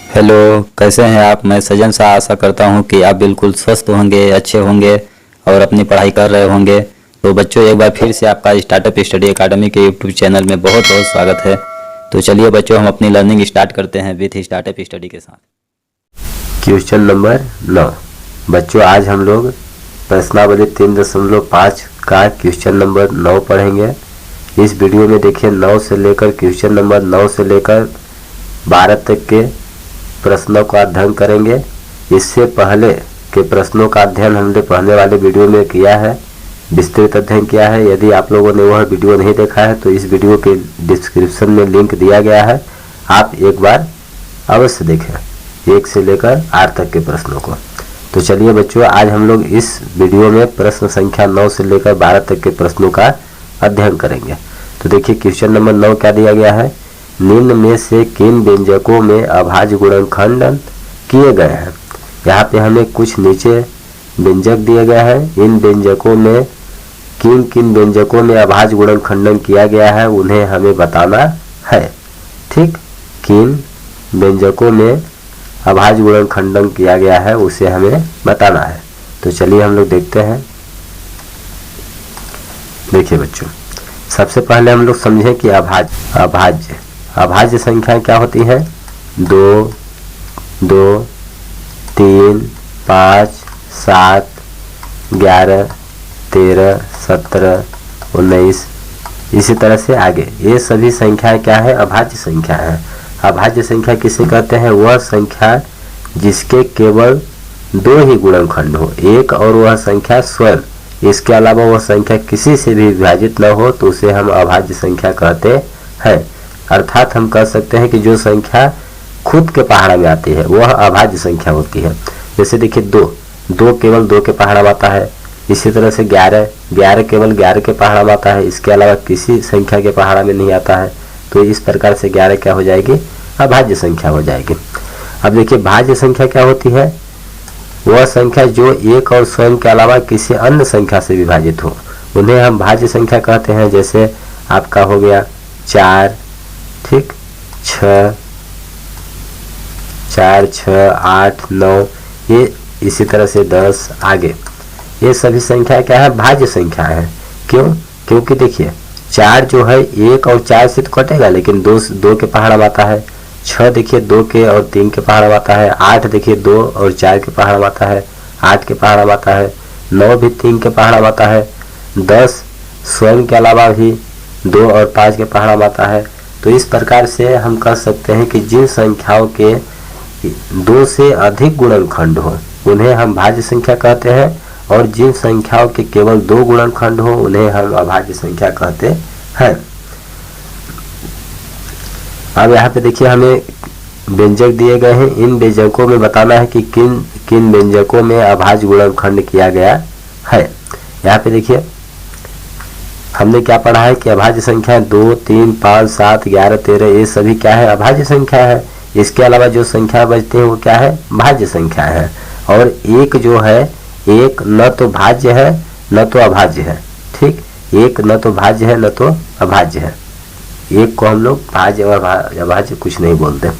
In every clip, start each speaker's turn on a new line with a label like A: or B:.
A: Hello, कैसे हैं आप। मैं सजन सा आशा करता हूं कि आप बिल्कुल स्वस्थ होंगे, अच्छे होंगे और अपनी पढ़ाई कर रहे होंगे। तो बच्चों, एक बार फिर से आपका स्टार्टअप स्टडी एकेडमी के यूट्यूब चैनल में बहुत बहुत स्वागत है। तो चलिए बच्चों, हम अपनी लर्निंग स्टार्ट करते हैं विथ स्टार्टअप स्टडी के साथ।
B: Question number 9। बच्चों, आज हम लोग प्रश्नावली 3.5 का क्वेश्चन नंबर 9 पढ़ेंगे। इस वीडियो में देखिए 9 से लेकर क्वेश्चन नंबर 9 से लेकर 12 तक के प्रश्नों का अध्ययन करेंगे। इससे पहले के प्रश्नों का अध्ययन हमने पढ़ने वाले वीडियो में किया है, विस्तृत अध्ययन किया है। यदि आप लोगों ने वह वीडियो नहीं देखा है तो इस वीडियो के डिस्क्रिप्शन में लिंक दिया गया है, आप एक बार अवश्य देखें 1 से लेकर 8 तक के प्रश्नों को। तो चलिए बच्चों, आज हम लोग इस वीडियो में प्रश्न संख्या 9 से लेकर 12 तक के प्रश्नों का अध्ययन करेंगे। तो देखिए क्वेश्चन नंबर 9 क्या दिया गया है। निम्न में से किन व्यंजकों में अभाज्य गुणनखंडन किए गए हैं। यहाँ पे हमें कुछ नीचे व्यंजक दिए गए हैं। इन व्यंजकों में किन किन व्यंजकों में अभाज्य गुणनखंडन किया गया है उन्हें हमें बताना है। ठीक, किन व्यंजकों में अभाज्य गुणनखंडन किया गया है उसे हमें बताना है। तो चलिए हम लोग देखते हैं। देखिए बच्चों, सबसे पहले हम लोग समझें कि अभाज्य संख्या क्या होती है। 2, 2, 3, 5, 7, 11, 13, 17, 19, इसी तरह से आगे ये सभी संख्याएं क्या है, अभाज्य संख्या है। अभाज्य संख्या किसे कहते हैं, वह संख्या जिसके केवल 2 ही गुणनखंड हो, एक और वह संख्या स्वयं, इसके अलावा वह संख्या किसी से भी विभाजित न हो तो उसे हम अभाज्य संख्या कहते हैं। अर्थात हम कह सकते हैं कि जो संख्या खुद के पहाड़ा में आती है वह अभाज्य संख्या होती है। जैसे देखिए 2 केवल 2 के पहाड़ा में आता है। इसी तरह से 11 केवल 11 के पहाड़ा में आता है, इसके अलावा किसी संख्या के पहाड़ा में नहीं आता है। तो इस प्रकार से 11 क्या हो जाएगी, अभाज्य संख्या हो जाएगी। अब देखिए भाज्य संख्या क्या होती है, वह संख्या जो एक और स्वयं के अलावा किसी अन्य संख्या से विभाजित हो उन्हें हम भाज्य संख्या कहते हैं। जैसे आपका हो गया 4, ठीक, 6, 8, 9, ये इसी तरह से 10 आगे, ये सभी संख्या क्या है, भाज्य संख्या है। क्यों, क्योंकि देखिए 4 जो है 1 और 4 से तो कटेगा, लेकिन 2 के पहाड़ा में आता है। 6 देखिए 2 के और 3 के पहाड़ा में आता है। 8 देखिए 2 और 4 के पहाड़ा में आता है, 8 के पहाड़ा में आता है। 9 भी 3 के पहाड़ा में आता है। 10 स्वयं के अलावा भी 2 और 5 के पहाड़ा में आता है। तो इस प्रकार से हम कह सकते हैं कि जिन संख्याओं के 2 से अधिक गुणनखंड हो उन्हें हम भाज्य संख्या कहते हैं, और जिन संख्याओं के केवल 2 गुणनखंड हो उन्हें हम अभाज्य संख्या कहते हैं। अब यहाँ पे देखिए हमें व्यंजक दिए गए हैं। इन व्यंजकों में बताना है कि किन किन व्यंजकों में अभाज्य गुणनखंड किया गया है। यहाँ पे देखिए हमने क्या पढ़ा है कि अभाज्य संख्या 2, 3, 5, 7, 11, 13 ये सभी क्या है, अभाज्य संख्या है। इसके अलावा जो संख्या बचती है वो क्या है, भाज्य संख्या है। और एक जो है, एक न तो भाज्य है न तो अभाज्य है। ठीक, एक न तो भाज्य है न तो अभाज्य है। एक को हम लोग भाज्य और अभाज्य कुछ नहीं बोलते,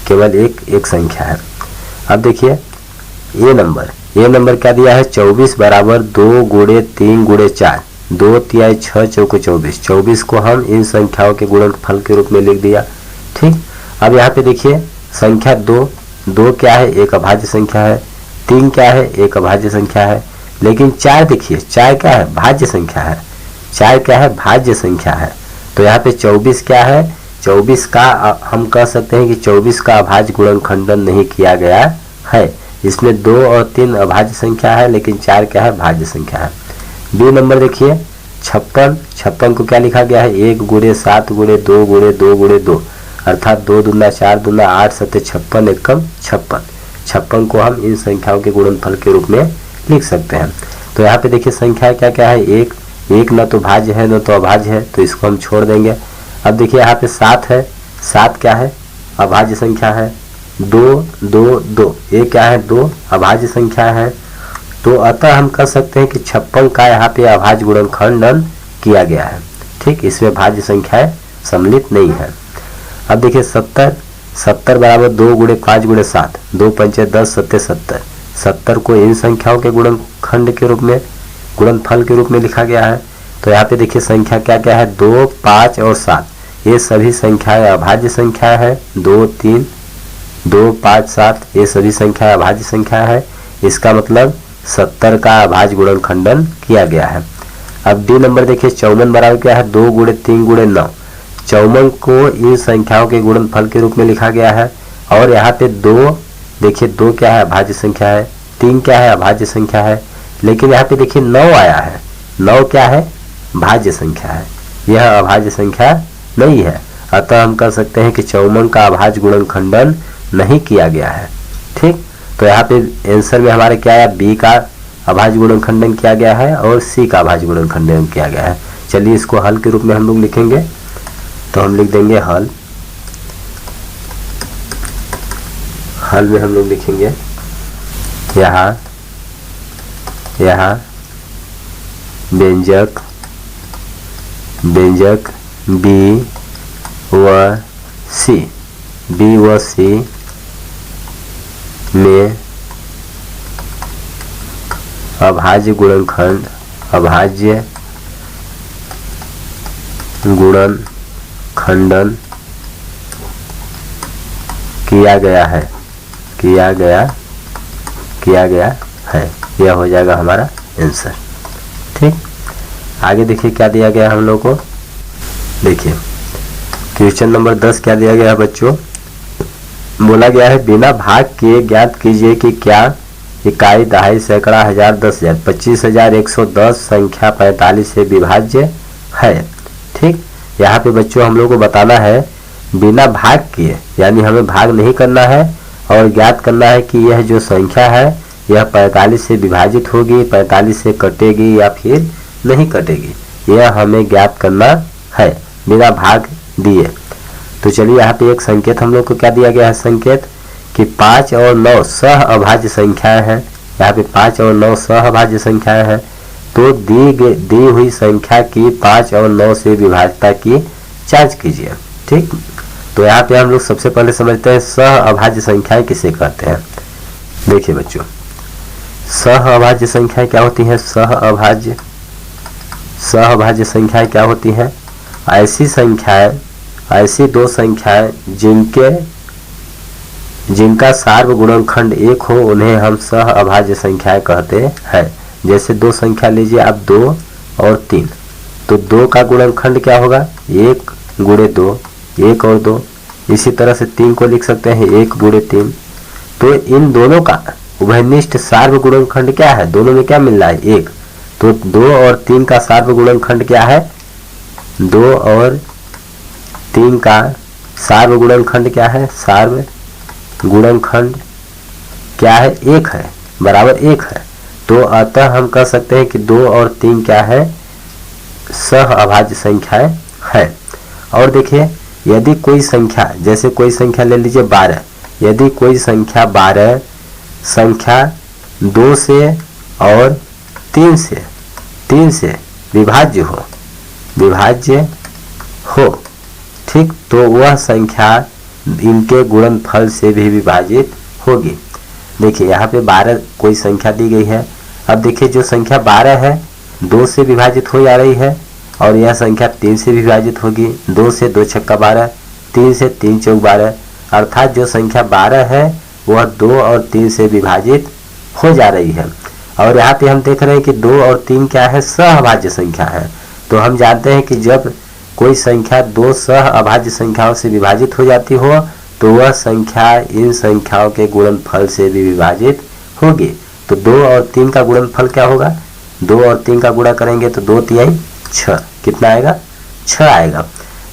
B: केवल एक संख्या है। अब देखिए ये नंबर क्या दिया है, 24 बराबर 2 गुणे 3 गुणे 4, 2 तिहाई 6 चौको 24। 24 को हम इन संख्याओं के गुणनफल के रूप में लिख दिया। ठीक, अब यहाँ पे देखिए संख्या 2 क्या है, एक अभाज्य संख्या है। 3 क्या है, एक अभाज्य संख्या है। लेकिन 4 देखिए, 4 क्या है, भाज्य संख्या है। 4 क्या है, भाज्य संख्या है। तो यहाँ पे 24 क्या है, 24 का हम कह सकते हैं कि 24 का अभाज्य गुणनखंडन नहीं किया गया है। इसमें 2 और 3 अभाज्य संख्या है, लेकिन 4 क्या है, भाज्य संख्या है। बी नंबर देखिए 56 को क्या लिखा गया है, 1 गुणे 7 गुणे 2 गुणे 2 गुणे 2, अर्थात 2 दूना 4 दूना 8 7 56 एकम 56। 56 को हम इन संख्याओं के गुणनफल के रूप में लिख सकते हैं। तो यहाँ पे देखिए संख्या क्या क्या है, एक न तो भाज्य है न तो अभाज्य है, तो इसको हम छोड़ देंगे। अब देखिए यहाँ पे 7 है, 7 क्या है, अभाज्य संख्या है। 2 2 2 ये क्या है, 2 अभाज्य संख्या है। तो अतः हम कह सकते हैं कि 56 का यहाँ पे अभाज्य गुणनखंडन किया गया है। ठीक, इसमें भाज्य संख्याएं सम्मिलित नहीं है। अब देखिए 70 70 बराबर 2 गुणे 5 गुणे 7, 2 पंचे 10 सत्ते 70। 70 को इन संख्याओं के गुणनखंड के रूप में, गुणनफल के रूप में लिखा गया है। तो यहाँ पे देखिए संख्या क्या क्या है, 2, 5 और 7, ये सभी संख्याएं अभाज्य संख्या है। 2, 3, 2, 5, 7 ये सभी संख्या अभाज्य संख्या है। इसका मतलब 70 का अभाज्य गुणनखंडन किया गया है। अब डी नंबर देखिए 54 बराबर क्या है, 2 गुणे 3 गुणे 9। 54 को इन संख्याओं के गुणनफल के रूप में लिखा गया है। और यहाँ पे 2 देखिए 2 क्या है, अभाज्य संख्या है। 3 क्या है, अभाज्य संख्या है। लेकिन यहाँ पे देखिए 9 आया है, 9 क्या है, भाज्य संख्या है। यह अभाज्य संख्या नहीं है। अतः हम कह सकते हैं कि 54 का अभाज्य गुणनखंडन नहीं किया गया है। ठीक, तो यहाँ पे आंसर में हमारे क्या आया, बी का अभाज्य गुणनखंडन किया गया है और सी का अभाज्य गुणनखंडन किया गया है। चलिए इसको हल के रूप में हम लोग लिखेंगे। तो हम लिख देंगे हल में हम लोग लिखेंगे यहाँ व्यंजक बी व सी में अभाज्य गुणनखंड किया गया है। यह हो जाएगा हमारा आंसर। ठीक, आगे देखिए क्या दिया गया हम लोग को। देखिए क्वेश्चन नंबर 10 क्या दिया गया है बच्चों, बोला गया है बिना भाग किए ज्ञात कीजिए कि क्या इकाई, दहाई, सैकड़ा, हजार, 10,000, 25,110 संख्या 45 से विभाज्य है। ठीक, यहाँ पे बच्चों हम लोग को बताना है बिना भाग किए, यानी हमें भाग नहीं करना है और ज्ञात करना है कि यह जो संख्या है यह 45 से विभाजित होगी, 45 से कटेगी या फिर नहीं कटेगी, यह हमें ज्ञात करना है बिना भाग दिए। तो चलिए यहाँ पे एक संकेत हम लोग को क्या दिया गया है, संकेत कि 5 और 9 सह अभाज्य संख्याएं हैं। यहाँ पे 5 और 9 सह अभाज्य संख्याएं हैं। तो दी हुई संख्या की 5 और 9 से विभाज्यता की जांच कीजिए। ठीक, तो यहाँ पे हम लोग सबसे पहले समझते हैं सह अभाज्य संख्याएं किसे कहते हैं। देखिए बच्चों, सह अभाज्य संख्याएं क्या होती हैं, सह अभाज्य संख्याएं क्या होती हैं, ऐसी दो संख्याएं जिनका सार्वगुणनखंड 1 हो उन्हें हम सह अभाज्य संख्याएं कहते हैं। जैसे दो संख्या लीजिए आप 2 और 3, तो 2 का गुणनखंड क्या होगा, 1 गुणे 2, 1 और 2। इसी तरह से 3 को लिख सकते हैं 1 गुणे 3। तो इन दोनों का उभयनिष्ठ सार्वगुणनखंड क्या है, दोनों में क्या मिल रहा है, 1। तो 2 और 3 का सार्वगुणनखंड क्या है, 2 और 3 का सार्वगुणनखंड क्या है, सार्वगुणनखंड क्या है, 1 है, बराबर 1 है। तो अतः हम कह सकते हैं कि 2 और 3 क्या है, सह अभाज्य संख्याएं है। और देखिए यदि कोई संख्या, जैसे कोई संख्या ले लीजिए 12, यदि कोई संख्या 12 संख्या 2 से और 3 से विभाज्य हो, ठीक, तो वह संख्या इनके गुणनफल से भी विभाजित होगी। देखिए यहाँ पे 12 कोई संख्या दी गई है। अब देखिए जो संख्या 12 है 2 से विभाजित हो जा रही है और यह संख्या 3 से विभाजित होगी। 2 से 2 छक्का 12, 3 से 3 चौक 12, अर्थात जो संख्या 12 है वह 2 और 3 से विभाजित हो जा रही है। और यहाँ पे हम देख रहे हैं कि 2 और 3 क्या है, सह अभाज्य संख्या है। तो हम जानते हैं कि जब कोई संख्या 2 सह अभाज्य संख्याओं से विभाजित हो जाती हो तो वह संख्या इन संख्याओं के गुणनफल से भी विभाजित होगी। तो 2 और 3 का गुणनफल क्या होगा, 2 और 3 का गुणा करेंगे तो 2 तिहाई 6, कितना आएगा, 6 आएगा।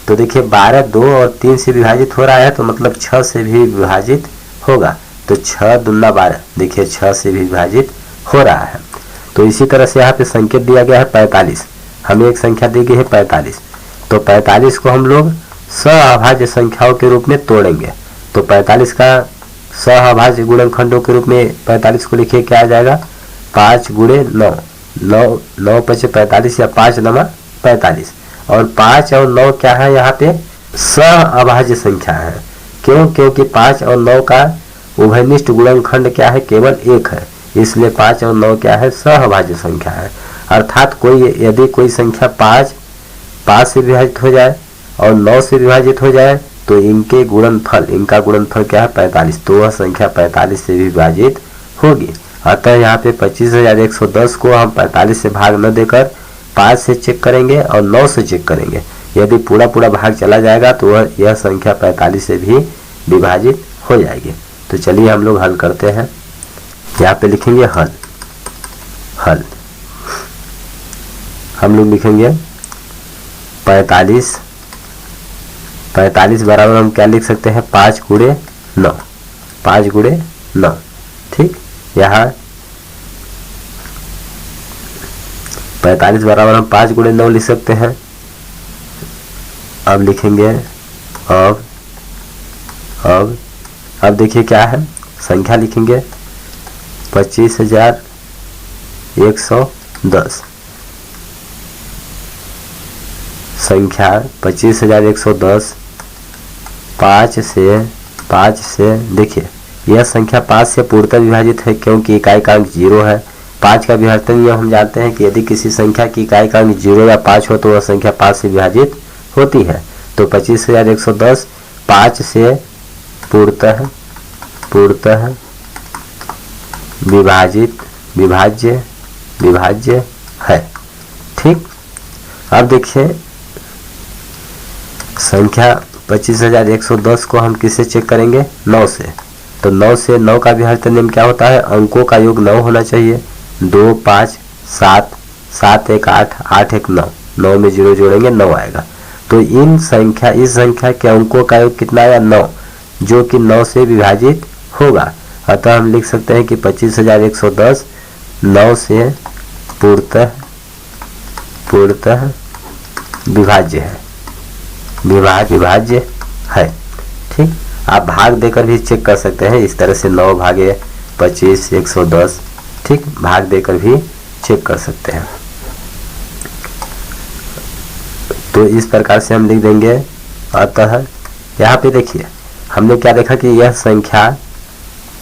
B: तो देखिए 12 2 और 3 से विभाजित हो रहा है तो मतलब 6 से भी विभाजित होगा। तो 6 दूना 12, देखिए 6 से भी विभाजित हो रहा है। तो इसी तरह से यहाँ पे संकेत दिया गया है 45, हमें एक संख्या दी गई है 45। तो 45 को हम लोग सहअभाज्य संख्याओं के रूप में तोड़ेंगे। तो 45 का सहअभाज्य गुणनखंडों के रूप में 45 को लिखिए, क्या आ जाएगा, 5 गुणे 9, 9 पचे 45 या 5 नमा 45। और 5 और 9 क्या है, यहाँ पे सहअभाज्य संख्या है। क्यों? क्योंकि 5 और 9 का उभयनिष्ठ गुणनखंड क्या है? केवल 1 है, इसलिए 5 और 9 क्या है? सहभाज्य संख्या है। अर्थात यदि कोई संख्या 5 से विभाजित हो जाए और 9 से विभाजित हो जाए तो इनका गुणनफल क्या है? 45। तो वह संख्या 45 से भी विभाजित होगी। अतः यहाँ पे 25,110 को हम 45 से भाग न देकर 5 से चेक करेंगे और 9 से चेक करेंगे। यदि पूरा भाग चला जाएगा तो यह संख्या 45 से भी विभाजित हो जाएगी। तो चलिए हम लोग हल करते हैं। यहाँ पे लिखेंगे हल। हम लोग लिखेंगे 45 बराबर हम क्या लिख सकते हैं? 5 गुणे 9। ठीक, यहाँ 45 बराबर हम 5 गुणे 9 लिख सकते हैं। अब लिखेंगे अब देखिए क्या है, संख्या लिखेंगे 25,110। संख्या 25,110 5 से देखिए यह संख्या 5 से पूर्णतः विभाजित है क्योंकि इकाई का अंक 0 है। 5 का विभाजन नियम हम जानते हैं कि यदि किसी संख्या की इकाई का अंक 0 या 5 हो तो वह संख्या 5 से विभाजित होती है। तो 25,110 5 से पूर्णतः विभाज्य है। ठीक, अब देखिए संख्या 25,110 को हम किससे चेक करेंगे? 9 से। तो 9 से 9 का विभाजन नियम क्या होता है? अंकों का योग 9 होना चाहिए। 2 5 7 7 1 8 8 1 9 9 में 0 जोड़ेंगे 9 आएगा। तो इस संख्या के अंकों का योग कितना आया? 9, जो कि 9 से विभाजित होगा। अतः हम लिख सकते हैं कि 25,110 9 से पूर्णतः विभाज्य है। ठीक, आप भाग देकर भी चेक कर सकते हैं। इस तरह से 9 भागे 25 110, ठीक, भाग देकर भी चेक कर सकते हैं। तो इस प्रकार से हम लिख देंगे। अतः यहाँ पे देखिए हमने क्या देखा कि यह संख्या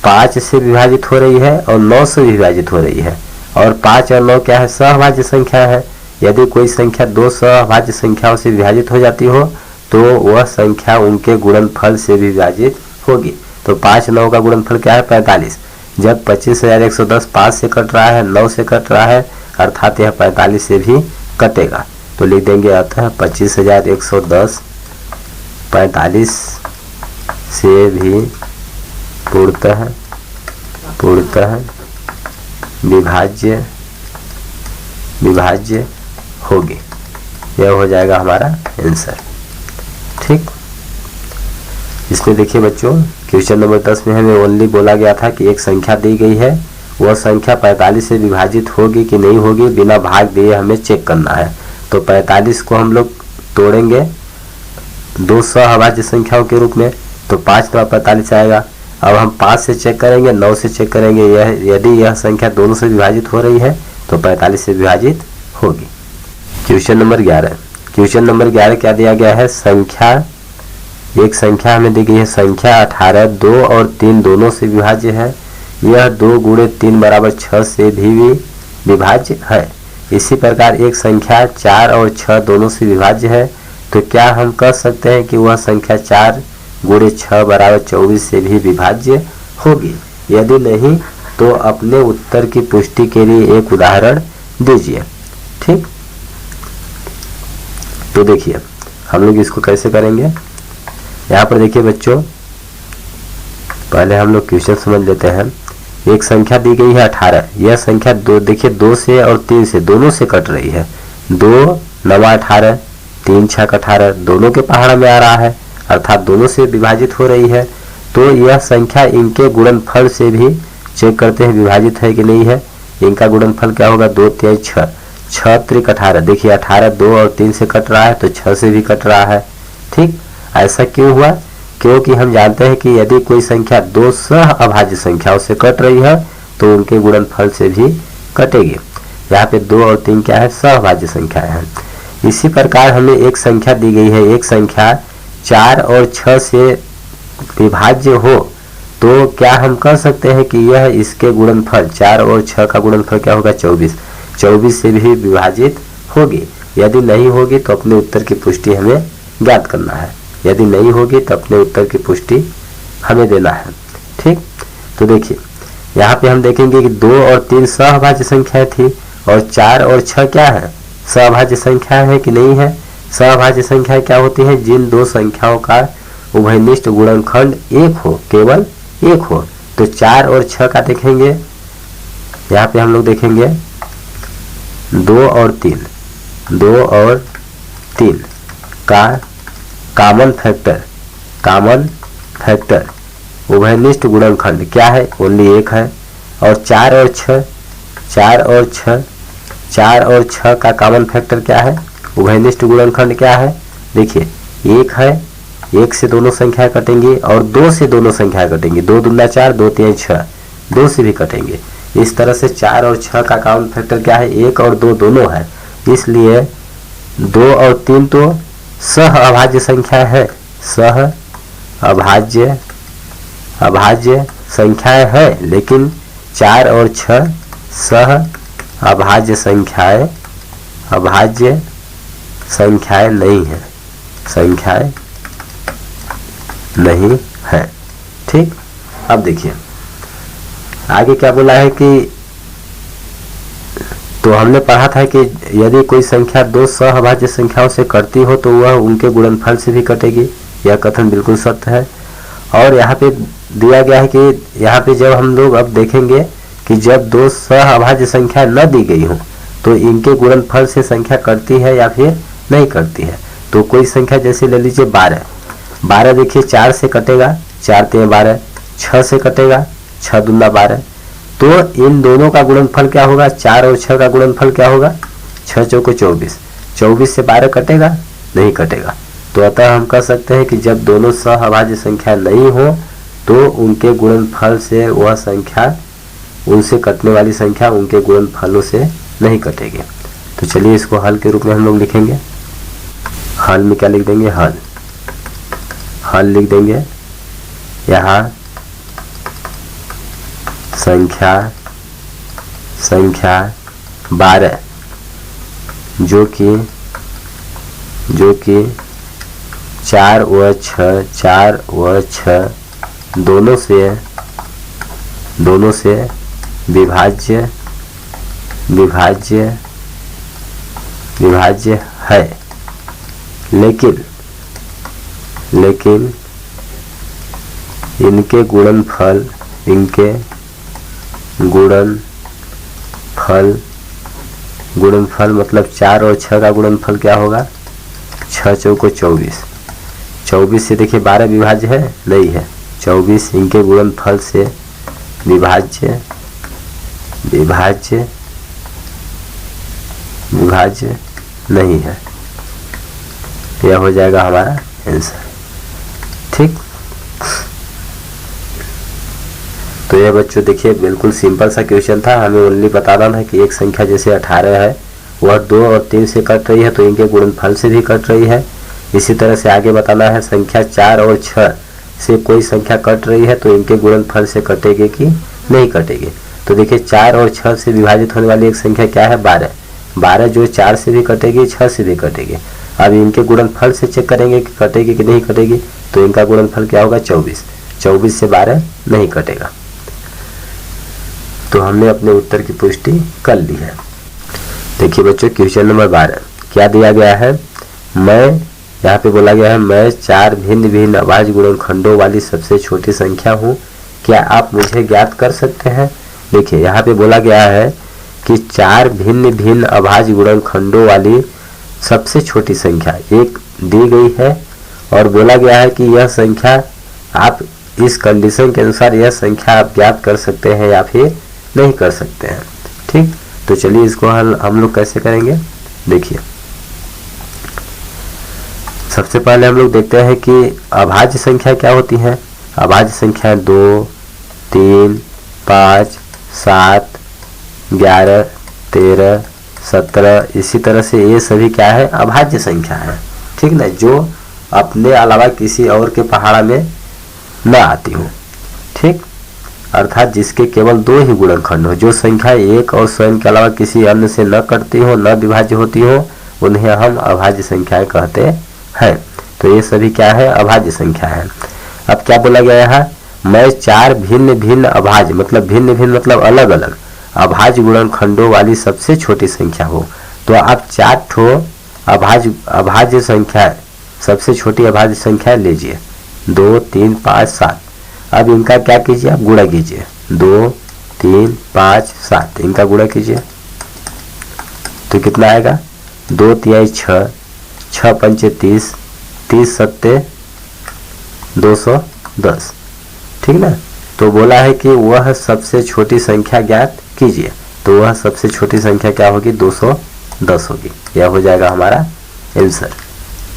B: 5 से विभाजित हो रही है और 9 से विभाजित हो रही है, और 5 और 9 क्या है? सहभाज्य संख्या है। यदि कोई संख्या 2 सहभाज्य संख्याओं से विभाजित हो जाती हो तो वह संख्या उनके गुणनफल से विभाजित होगी। तो 5 9 का गुणनफल क्या है? 45। जब 25,110 5 से कट रहा है, 9 से कट रहा है, अर्थात यह 45 से भी कटेगा। तो लिख देंगे अतः 25,110 45 से भी पूर्णतः विभाज्य होगी। यह हो जाएगा हमारा आंसर। ठीक, इसमें देखिए बच्चों क्वेश्चन नंबर 10 में हमें ओनली बोला गया था कि एक संख्या दी गई है, वह संख्या 45 से विभाजित होगी कि नहीं होगी बिना भाग दिए हमें चेक करना है। तो 45 को हम लोग तोड़ेंगे 2 सहभाज्य संख्याओं के रूप में, तो 5 9 45 आएगा। अब हम 5 से चेक करेंगे, 9 से चेक करेंगे। यदि यह संख्या दोनों से विभाजित हो रही है तो 45 से विभाजित होगी। क्वेश्चन नंबर 11 क्या दिया गया है? एक संख्या हमें दी गई है, संख्या 18 2 और 3 दोनों से विभाज्य है। यह 2 गुणे 3 बराबर 6 से भी विभाज्य है। इसी प्रकार एक संख्या 4 और 6 दोनों से विभाज्य है। तो क्या हम कह सकते हैं कि वह संख्या 4 गुणे 6 बराबर 24 से भी विभाज्य होगी? यदि नहीं तो अपने उत्तर की पुष्टि के लिए एक उदाहरण दीजिए। ठीक, तो देखिए हम लोग इसको कैसे करेंगे। यहाँ पर देखिए बच्चों, पहले हम लोग क्वेश्चन समझ लेते हैं। एक संख्या दी गई है 18। यह संख्या देखिए 2 से और 3 से दोनों से कट रही है। 2 9 18, 3 6 18 दोनों के पहाड़ में आ रहा है, अर्थात दोनों से विभाजित हो रही है। तो यह संख्या इनके गुणनफल से भी चेक करते हैं विभाजित है कि नहीं है। इनका गुणनफल क्या होगा? 2 3 6 6 3 18। देखिए 18 2 और 3 से कट रहा है तो 6 से भी कट रहा है। ठीक, ऐसा क्यों हुआ? क्योंकि हम जानते हैं कि यदि कोई संख्या 2 सहअभाज्य संख्याओं से कट रही है तो उनके गुणनफल से भी कटेगी। यहाँ पे 2 और 3 क्या है? सहअभाज्य संख्या है। इसी प्रकार हमें एक संख्या दी गई है, एक संख्या 4 और 6 से विभाज्य हो तो क्या हम कह सकते हैं कि यह इसके गुणनफल 4 और 6 का गुणनफल क्या होगा 24, 24 से भी विभाजित होगी। यदि नहीं होगी तो अपने उत्तर की पुष्टि हमें ज्ञात करना है, यदि नहीं होगी तो अपने उत्तर की पुष्टि हमें देना है। ठीक, तो देखिए यहाँ पे हम देखेंगे कि 2 और 3 सहभाज्य संख्या थी और 4 और 6 क्या है, सहभाज्य संख्या है कि नहीं है। सहभाज्य संख्या क्या होती है, जिन दो संख्याओं का उभयनिष्ठ गुणनखंड एक हो, केवल एक हो। तो 4 और 6 का देखेंगे, यहाँ पे हम लोग देखेंगे 2 और 3 का कॉमन फैक्टर उभयनिष्ठ गुणनखंड क्या है, ओनली एक है। और 4 और 6 का कॉमन फैक्टर क्या है, उभयनिष्ठ गुणनखंड क्या है, देखिए एक है, एक से दोनों संख्या कटेंगी और 2 से दोनों संख्या कटेंगी, 2 दूना 4, 2 3 6, 2 से भी कटेंगे। इस तरह से 4 और 6 का कॉमन फैक्टर क्या है, 1 और 2 दोनों है, इसलिए 2 और 3 तो सह अभाज्य संख्या है, सह अभाज्य संख्याएं है, लेकिन 4 और 6 सह अभाज्य संख्याएं नहीं है, संख्याएं नहीं है। ठीक, अब देखिए आगे क्या बोला है कि तो हमने पढ़ा था कि यदि कोई संख्या 2 सहभाज्य संख्याओं से कटती हो तो वह उनके गुणनफल से भी कटेगी। यह कथन बिल्कुल सत्य है। और यहाँ पे दिया गया है कि यहाँ पे जब हम लोग अब देखेंगे कि जब 2 सहभाज्य संख्या न दी गई हो तो इनके गुणनफल से संख्या कटती है या फिर नहीं कटती है। तो कोई संख्या जैसे ले लीजिए 12 देखिए 4 से कटेगा, 4 3 12, 6 से कटेगा, 6 दूना 12। तो इन दोनों का गुणनफल क्या होगा, 4 और 6 का गुणनफल क्या होगा, 6 चौको 24, 24 से 12 कटेगा, नहीं कटेगा। तो अतः हम कह सकते हैं कि जब दोनों सहअभाज्य संख्या नहीं हो तो उनके गुणनफल से वह संख्या, उनसे कटने वाली संख्या उनके गुणनफलों से नहीं कटेगी। तो चलिए इसको हल के रूप में हम लोग लिखेंगे। हल में क्या लिख देंगे, हल लिख देंगे। यहाँ संख्या 12 जो कि 4 व 6 दोनों से विभाज्य है, लेकिन इनके गुणनफल मतलब 4 और 6 का गुणनफल क्या होगा, 6 चौको 24, 24 से देखिए 12 विभाज्य है, नहीं है। 24 इनके गुणनफल से विभाज्य नहीं है। यह हो जाएगा हमारा आंसर। ठीक, तो यह बच्चों देखिए बिल्कुल सिंपल सा क्वेश्चन था। हमें ओनली बताना है कि एक संख्या जैसे 18 है वह 2 और 3 से कट रही है तो इनके गुणनफल से भी कट रही है। इसी तरह से आगे बताना है संख्या 4 और 6 से कोई संख्या कट रही है तो इनके गुणनफल से कटेगी कि नहीं कटेगी। तो देखिए 4 और 6 से विभाजित होने वाली एक संख्या क्या है, 12 जो 4 से भी कटेगी, 6 से भी कटेगी। अब इनके गुणनफल से चेक करेंगे कि कटेगी कि नहीं कटेगी। तो इनका गुणनफल क्या होगा, 24 से 12 नहीं कटेगा। तो हमने अपने उत्तर की पुष्टि कर ली है। देखिए बच्चों क्वेश्चन नंबर 12 क्या दिया गया है, यहाँ पे बोला गया है मैं 4 भिन्न अभाज्य गुणनखंडों वाली सबसे छोटी संख्या हूँ, क्या आप मुझे ज्ञात कर सकते हैं। देखिए यहाँ पे बोला गया है कि 4 भिन्न अभाज्य गुणनखंडों वाली सबसे छोटी संख्या एक दी गई है और बोला गया है कि यह संख्या आप इस कंडीशन के अनुसार यह संख्या आप ज्ञात कर सकते हैं या फिर नहीं कर सकते हैं। ठीक, तो चलिए इसको हम लोग कैसे करेंगे। देखिए सबसे पहले हम लोग देखते हैं कि अभाज्य संख्या क्या होती है। अभाज्य संख्या 2, 3, 5, 7, 11, 13, 17 इसी तरह से ये सभी क्या है, अभाज्य संख्या है। ठीक ना, जो अपने अलावा किसी और के पहाड़ा में न आती हो। ठीक, अर्थात जिसके केवल 2 ही गुणनखंड हो, जो संख्या 1 और स्वयं के अलावा किसी अन्य से न कटती हो, न विभाज्य होती हो, उन्हें हम अभाज्य संख्याएं कहते हैं। तो ये सभी क्या है? अभाज्य संख्या है। अब क्या बोला गया है? मैं 4 भिन्न भिन्न अभाज्य मतलब भिन्न भिन्न मतलब अलग अलग अभाज्य गुणनखंडों वाली सबसे छोटी संख्या हो। तो आप 4 ठो अभाज्य संख्या, सबसे छोटी अभाज्य संख्या लीजिए, 2, 3, 5, 7। अब इनका क्या कीजिए? आप गुणा कीजिए, 2, 3, 5, 7, इनका गुणा कीजिए तो कितना आएगा? 2 तिहाई 6, 6 पंचे 30, 30 सत्ते 210। ठीक ना? तो बोला है कि वह सबसे छोटी संख्या ज्ञात कीजिए। तो वह सबसे छोटी संख्या क्या होगी? 210 होगी। यह हो जाएगा हमारा आंसर।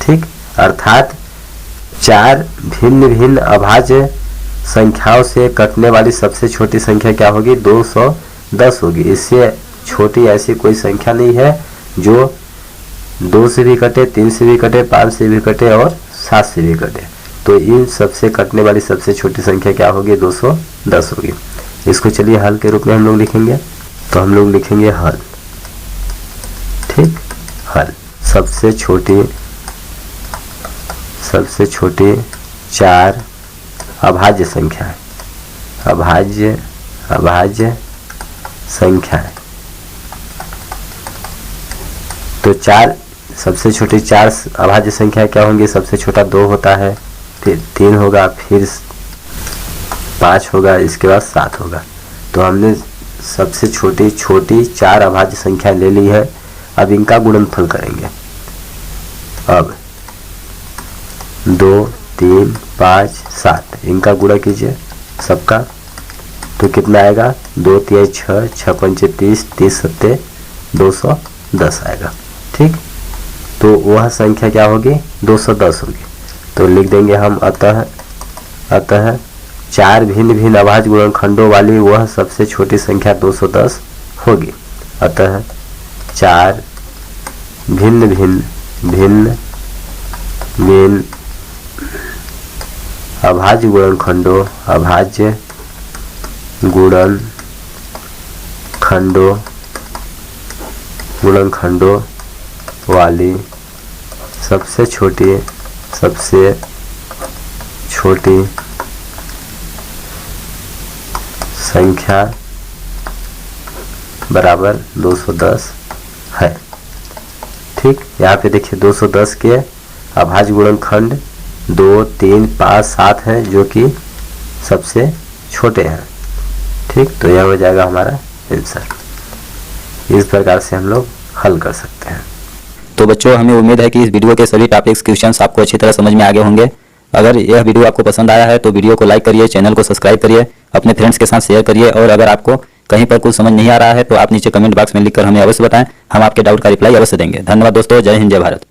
B: ठीक, अर्थात 4 भिन्न भिन्न अभाज्य संख्याओं से कटने वाली सबसे छोटी संख्या क्या होगी? 210 होगी। इससे छोटी ऐसी कोई संख्या नहीं है जो 2 से भी कटे, 3 से भी कटे, 5 से भी कटे और 7 से भी कटे। तो इन सबसे कटने वाली सबसे छोटी संख्या क्या होगी? 210 होगी। इसको चलिए हल के रूप में हम लोग लिखेंगे। तो हम लोग लिखेंगे हल। ठीक, हल सबसे छोटी 4 अभाज्य संख्या है, अभाज्य संख्या है। तो 4 सबसे छोटी 4 अभाज्य संख्या क्या होंगी? सबसे छोटा 2 होता है, फिर 3 होगा, फिर 5 होगा, इसके बाद 7 होगा। तो हमने सबसे छोटी 4 अभाज्य संख्या ले ली है। अब इनका गुणनफल करेंगे। अब 2, 3, 5, 7 इनका गुणा कीजिए सबका, तो कितना आएगा? 2 तिहाई 6, 6 पंचे 30, 30 सत्ते 210 आएगा। ठीक, तो वह संख्या क्या होगी? 210 होगी। तो लिख देंगे हम अतः 4 भिन्न भिन्न अभाज्य गुणनखंडों वाली वह सबसे छोटी संख्या 210 होगी। अतः 4 भिन्न भिन्न अभाज्य गुणनखंडों वाली सबसे छोटी संख्या बराबर 210 है। ठीक, यहाँ पे देखिए 210 के अभाज्य गुणनखंड 2, 3, 5, 7 हैं जो कि सबसे छोटे हैं। ठीक, तो यह हो जाएगा हमारा आंसर। इस प्रकार से हम लोग हल कर सकते हैं।
A: तो बच्चों, हमें उम्मीद है कि इस वीडियो के सभी टॉपिक्स क्वेश्चंस आपको अच्छी तरह समझ में आ गए होंगे। अगर यह वीडियो आपको पसंद आया है तो वीडियो को लाइक करिए, चैनल को सब्सक्राइब करिए, अपने फ्रेंड्स के साथ शेयर करिए। और अगर आपको कहीं पर कुछ समझ नहीं आ रहा है तो आप नीचे कमेंट बॉक्स में लिखकर हमें अवश्य बताएं। हम आपके डाउट का रिप्लाई अवश्य देंगे। धन्यवाद दोस्तों। जय हिंद, जय भारत।